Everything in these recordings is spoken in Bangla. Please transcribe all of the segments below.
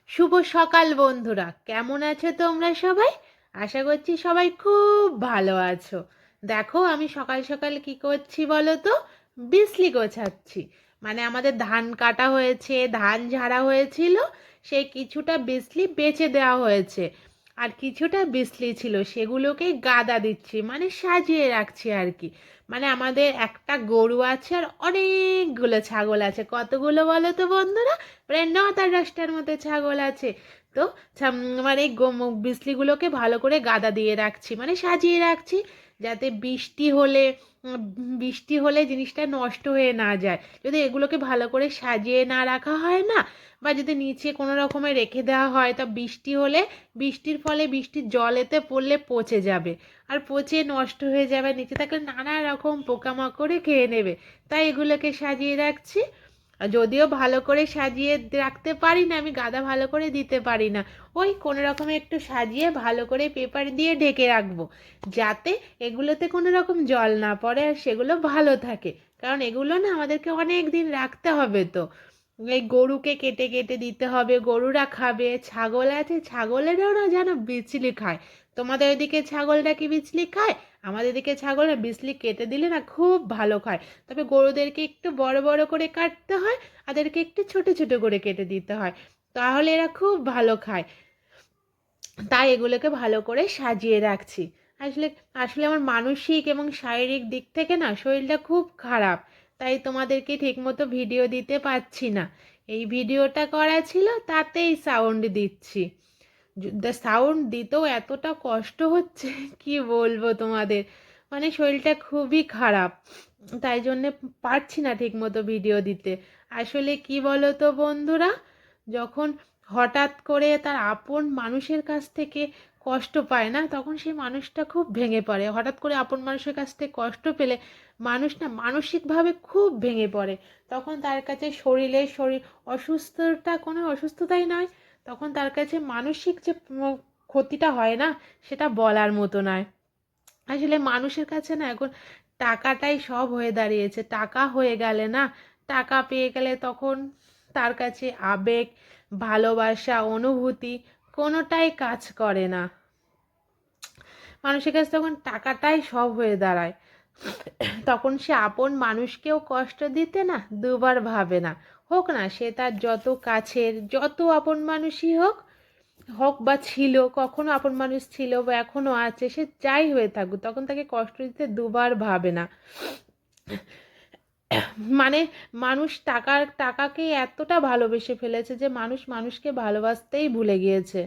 শুভ সকাল বন্ধুরা, কেমন আছো তোমরা সবাই? আশা করছি সবাই খুব ভালো আছো। দেখো আমি সকাল সকাল কি করছি বলো তো? বিসলি গোছাচ্ছি। মানে আমাদের ধান কাটা হয়েছে, ধান ঝাড়া হয়েছিল, সেই কিছুটা বিসলি বেচে দেওয়া হয়েছে। আর কিছুটা বিসলি ছিল, সেগুলোকে গাদা দিচ্ছি, মানে সাজিয়ে রাখছি আর কি। মানে আমাদের একটা গরু আছে আর অনেকগুলো ছাগল আছে। কতগুলো বলো তো বন্ধুরা? প্রায় 9টা 10টার মতো ছাগল আছে। তো মানে এই বিসলিগুলোকে ভালো করে গাদা দিয়ে রাখছি, মানে সাজিয়ে রাখছি, যাতে বৃষ্টি হলে জিনিসটা নষ্ট হয়ে না যায়। যদি এগুলোকে ভালো করে সাজিয়ে না রাখা হয় না, বা যদি নিচে কোনো রকমে রেখে দেওয়া হয়, তা বৃষ্টি হলে বৃষ্টির ফলে বৃষ্টির জলেতে পড়লে পচে যাবে, আর পচে নষ্ট হয়ে যাবে, নিচে থাকলে নানা রকম পোকামাকড়ে খেয়ে নেবে। তাই এগুলোকে সাজিয়ে রাখছি। আর যদিও ভালো করে সাজিয়ে রাখতে পারি না, আমি গাদা ভালো করে দিতে পারি না, ওই কোনো রকমে একটু সাজিয়ে ভালো করে পেপার দিয়ে ঢেকে রাখবো, যাতে এগুলোতে কোনো রকম জল না পড়ে আর সেগুলো ভালো থাকে। কারণ এগুলো না আমাদেরকে অনেক দিন রাখতে হবে। তো এই গরুকে কেটে কেটে দিতে হবে, গরুরা খাবে, ছাগল আছে, ছাগলেরাও না যেন বিচলি খায়। তোমাদের ওইদিকে ছাগলটা কি বিচলি খায়? আমাদের এদিকে ছাগল না বিচলি কেটে দিলে না খুব ভালো খায়। তবে গরুদেরকে একটু বড় বড় করে কাটতে হয়, তাদেরকে একটু ছোট ছোট করে কেটে দিতে হয়, তাহলে এরা খুব ভালো খায়। তাই এগুলোকে ভালো করে সাজিয়ে রাখছি। আসলে আসলে আমার মানসিক এবং শারীরিক দিক থেকে না শরীরটা খুব খারাপ, তাই তোমাদেরকে ঠিকমতো ভিডিও দিতে পারছি না। এই ভিডিওটা করা ছিল, তাতেই সাউন্ড দিচ্ছি। সাউন্ড দিতেও এতটা কষ্ট হচ্ছে, কি বলবো তোমাদের। মানে শরীরটা খুবই খারাপ, তাই জন্যে পারছি না ঠিকমতো ভিডিও দিতে। আসলে কি বলো তো বন্ধুরা, যখন হঠাৎ করে তার আপন মানুষের কাছ থেকে কষ্ট পায় না, তখন সেই মানুষটা খুব ভেঙে পড়ে। হঠাৎ করে আপন মানুষের কাছ থেকে কষ্ট পেলে মানুষ না মানসিকভাবে খুব ভেঙে পড়ে। তখন তার কাছে শরীর অসুস্থতা কোনো অসুস্থতাই নয়, তখন তার কাছে মানসিক যে ক্ষতিটা হয় না, সেটা বলার মতো নয়। আসলে মানুষের কাছে না এখন টাকাটাই সব হয়ে দাঁড়িয়েছে। টাকা হয়ে গেলে না, টাকা পেয়ে গেলে তখন তার কাছে আবেগ, ভালোবাসা, অনুভূতি কোনোটাই কাজ করে না। মানুষের কাছে তখন টাকাটাই সব হয়ে দাঁড়ায়। তখন সে আপন মানুষকেও কষ্ট দিতে না দুবার ভাবে না। হোক না সে তার যত কাছের, যত আপন মানুষই হোক, হোক বা ছিল, কখনো আপন মানুষ ছিল বা এখনো আছে, সে যাই হয়ে থাকুক, তখন তাকে কষ্ট দিতে দুবার ভাবে না। মানে মানুষ টাকাকে এতটা ভালোবেসে ফেলেছে যে মানুষ মানুষকে ভালোবাসতেই ভুলে গিয়েছে।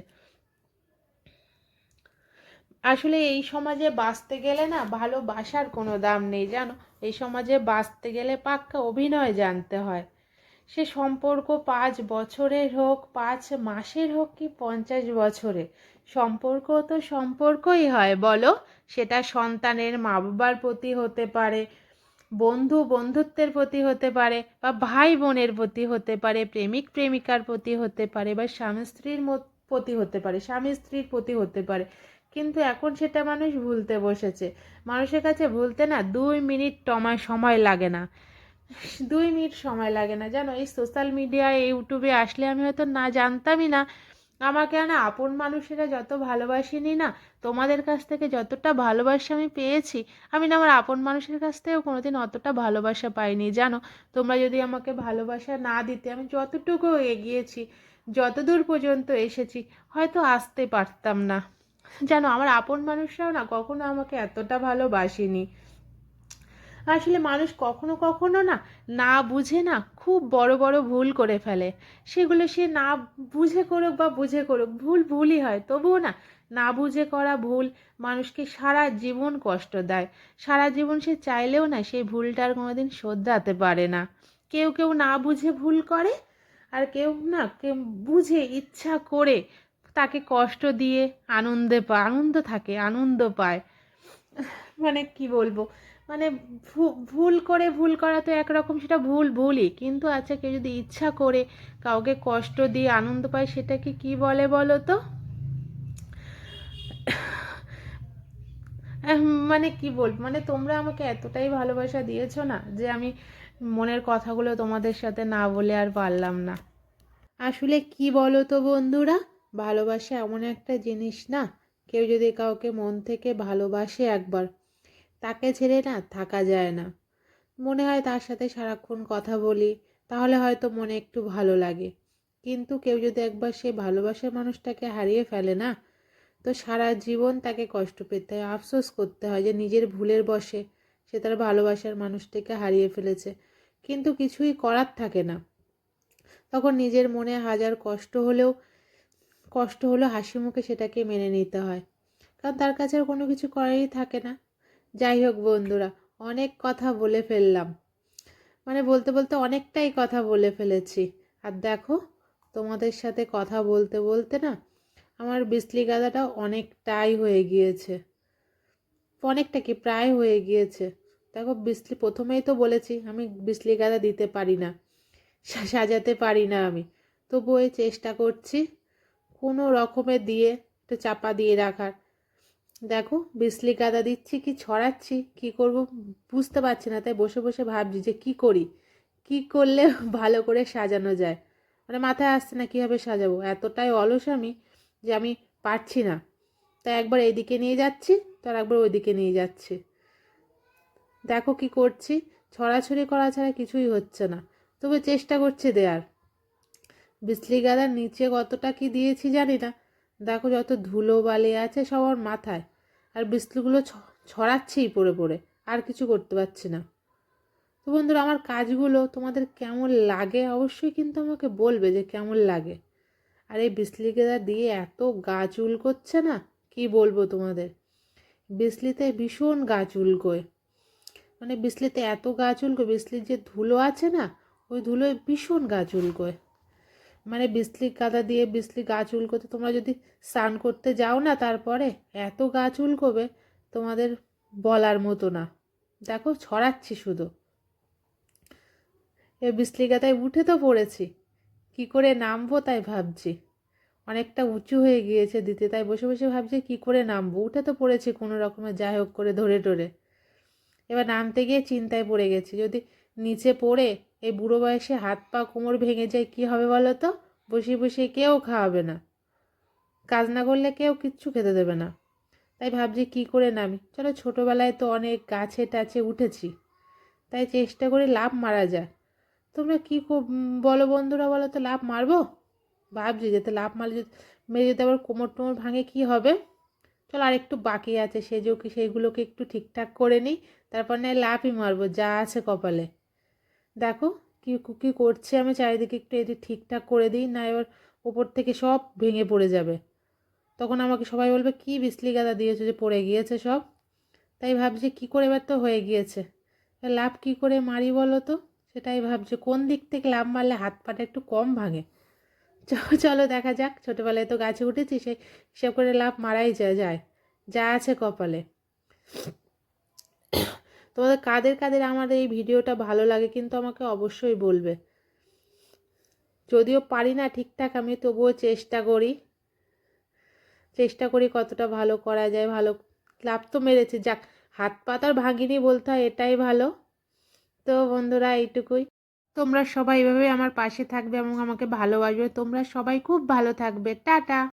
আসলে এই সমাজে বাঁচতে গেলে না ভালোবাসার কোনো দাম নেই জানো। এই সমাজে বাঁচতে গেলে পাক্কা অভিনয় জানতে হয়। সে সম্পর্ক 5 বছরের হোক, 5 মাসের হোক, কি 50 বছরের সম্পর্ক, তো সম্পর্কই হয় বলো। সেটা সন্তানের মা বাবার প্রতি হতে পারে, বন্ধু বন্ধুত্বের প্রতি হতে পারে, বা ভাই বোনের প্রতি হতে পারে, প্রেমিক প্রেমিকার প্রতি হতে পারে, বা স্বামী স্ত্রীর প্রতি হতে পারে, স্বামী স্ত্রীর প্রতি হতে পারে। কিন্তু এখন সেটা মানুষ ভুলতে বসেছে। মানুষের কাছে ভুলতে না 2 মিনিট সময় লাগে না। 2 মিনিট সময় লাগে না জানো। এই সোশ্যাল মিডিয়ায় ইউটিউবে আসলে আমি হয়তো না জানতামই না, আমাকে না আপন মানুষেরা যত ভালোবাসেনি না, তোমাদের কাছ থেকে যতটা ভালোবাসা আমি পেয়েছি, আমি না আমার আপন মানুষের কাছ থেকেও কোনোদিন অতটা ভালোবাসা পাইনি জানো। তোমরা যদি আমাকে ভালোবাসা না দিতে, আমি যতটুকু এগিয়েছি, যতদূর পর্যন্ত এসেছি, হয়তো আসতে পারতাম না জানো। আমার আপন মানুষরাও না কখনো আমাকে এতটা ভালোবাসেনি। আসলে মানুষ কখনো কখনো না না বুঝে না খুব বড় বড় ভুল করে ফেলে। সেগুলো সে না বুঝে করুক বা বুঝে করুক, ভুল ভুলই হয়, তবুও না না বুঝে করা ভুল মানুষকে সারা জীবন কষ্ট দেয়। সারা জীবন সে চাইলেও না সেই ভুলটার কোনোদিন শোধরাতে পারে না। কেউ কেউ না বুঝে ভুল করে, আর কেউ বুঝে ইচ্ছা করে তাকে কষ্ট দিয়ে আনন্দ থাকে, আনন্দ পায়। মানে কি বলবো, মানে ভুল করা তো একরকম, সেটা ভুলই, কিন্তু আচ্ছা কেউ যদি ইচ্ছা করে কাউকে কষ্ট দিয়ে আনন্দ পায়, সেটাকে কি বলে বলো তো? মানে কি বলবো, মানে তোমরা আমাকে এতটাই ভালোবাসা দিয়েছো না, যে আমি মনের কথাগুলো তোমাদের সাথে না বলে আর পারলাম না। আসলে কি বলো তো বন্ধুরা, ভালোবাসা এমন একটা জিনিস না, কেউ যদি কাউকে মন থেকে ভালোবাসে একবার, তাকে ছেড়ে না থাকা যায় না। মনে হয় তার সাথে সারাক্ষণ কথা বলি, তাহলে হয়তো মনে একটু ভালো লাগে। কিন্তু কেউ যদি একবার সেই ভালোবাসার মানুষটাকে হারিয়ে ফেলে না, তো সারা জীবন তাকে কষ্ট পেতে হয়, আফসোস করতে হয় যে নিজের ভুলের বশে সে তার ভালোবাসার মানুষটিকে হারিয়ে ফেলেছে। কিন্তু কিছুই করার থাকে না, তখন নিজের মনে হাজার কষ্ট হলেও হাসি মুখে সেটাকে মেনে নিতে হয়, কারণ তার কাছে আর কোনো কিছু করারই থাকে না। যাই হোক বন্ধুরা, অনেক কথা বলে ফেললাম, মানে বলতে বলতে অনেকটাই কথা বলে ফেলেছি। আর দেখো, তোমাদের সাথে কথা বলতে বলতে না আমার বিসলি গাদাটা অনেকটাই হয়ে গিয়েছে, অনেকটা কি প্রায় হয়ে গিয়েছে। দেখো বিসলি, প্রথমেই তো বলেছি আমি বিসলি গাদা দিতে পারি না, সাজাতে পারি না আমি, তবুও এই চেষ্টা করছি কোনো রকমে দিয়ে একটু চাপা দিয়ে রাখার। দেখো বিসলি গাদা দিচ্ছি কি ছড়াচ্ছি কি করব বুঝতে পারছি না, তাই বসে বসে ভাবছি যে কি করি, কি করলে ভালো করে সাজানো যায়। মানে মাথায় আসছে না কীভাবে সাজাবো, এতটাই অলস আমি যে আমি পারছি না। তাই একবার এইদিকে নিয়ে যাচ্ছি, তার একবার ওইদিকে নিয়ে যাচ্ছি। দেখো কি করছি, ছড়াছড়ি করা ছাড়া কিছুই হচ্ছে না, তবে চেষ্টা করছি দেয়ার। বিসলি গাদার নিচে কতটা কি দিয়েছি জানি না, দেখো যত ধুলো বালি আছে সব আমার মাথায়, আর বিসলিগুলো ছড়াচ্ছেই পড়ে পড়ে, আর কিছু করতে পারছি না। তো বন্ধুরা, আমার কাজগুলো তোমাদের কেমন লাগে অবশ্যই কিন্তু আমাকে বলবে যে কেমন লাগে। আর এই বিসলি গাদা দিয়ে এত গা চুল করছে না, কি বলবো তোমাদের। বিসলিতে ভীষণ গা চুলকোয়, মানে বিসলিতে এত গা চুলকোয়, বিসলির যে ধুলো আছে না, ওই ধুলোয় ভীষণ গা চুলকোয়। মানে বিসলি কাদা দিয়ে বিসলি গা চুলকোতে, তোমরা যদি স্নান করতে যাও না তারপরে এত গা চুলকোবে তোমাদের বলার মতো না। দেখো ছড়াচ্ছি শুধু, এ বিসলি কাদায় উঠে তো পড়েছি, কি করে নামবো তাই ভাবছি। অনেকটা উঁচু হয়ে গিয়েছে দিতে, তাই বসে বসে ভাবছি কি করে নামবো, উঠে তো পড়েছি কোনো রকমে যাই হোক করে ধরে টরে। এবার নামতে গিয়ে চিন্তায় পড়ে গেছি, যদি নিচে পড়ে এই বুড়ো বয়সে হাত পা কোমর ভেঙে যায় কি হবে বলো তো। বসে বসে কেউ খাওয়াবে না, কাজ না করলে কেউ কিচ্ছু খেতে দেবে না। তাই ভাবছি কি করে নামি, চলো ছোটোবেলায় তো অনেক গাছে টাছে উঠেছি, তাই চেষ্টা করে লাফ মারা যায়। তোমরা কি বলো বন্ধুরা, বলো তো লাফ মারবো? ভাবছি যেতে লাফ মারলে মেরে যদি আবার কোমর টোমর ভাঙে কি হবে। চলো আর একটু বাকি আছে, সেইগুলোকে একটু ঠিকঠাক করে নিই, তারপর নয় লাফই মারবো যা আছে কপালে। দেখো কি কি করছে, আমি চারিদিকে একটু এটি ঠিকঠাক করে দিই, না এবার ওপর থেকে সব ভেঙে পড়ে যাবে, তখন আমাকে সবাই বলবে কি বিসলি গাদা দিয়েছে যে পড়ে গিয়েছে সব। তাই ভাবছি কি করে, এবার তো হয়ে গিয়েছে, লাফ কি করে মারি বলো তো। সেটাই ভাবছি কোন দিক থেকে লাফ মারলে হাত পাটা একটু কম ভাঙে। চলো দেখা যাক, ছোটোবেলায় তো গাছে উঠেছি, সেই হিসাব করে লাফ মারাই যায় যা আছে কপালে। তোমাদের কাদের কাদের আমার এই ভিডিওটা ভালো লাগে কিন্তু আমাকে অবশ্যই বলবে। যদিও পারি না ঠিকঠাক, আমি তবুও চেষ্টা করি কতটা ভালো করা যায়। ভালো লাফ তো মেরেছি, যাক হাত পা তো আর ভাঙিনি বলতে হয়, এটাই ভালো। তো বন্ধুরা এইটুকুই, তোমরা সবাই এভাবে আমার পাশে থাকবে এবং আমাকে ভালোবাসবে। তোমরা সবাই খুব ভালো থাকবে, টাটা।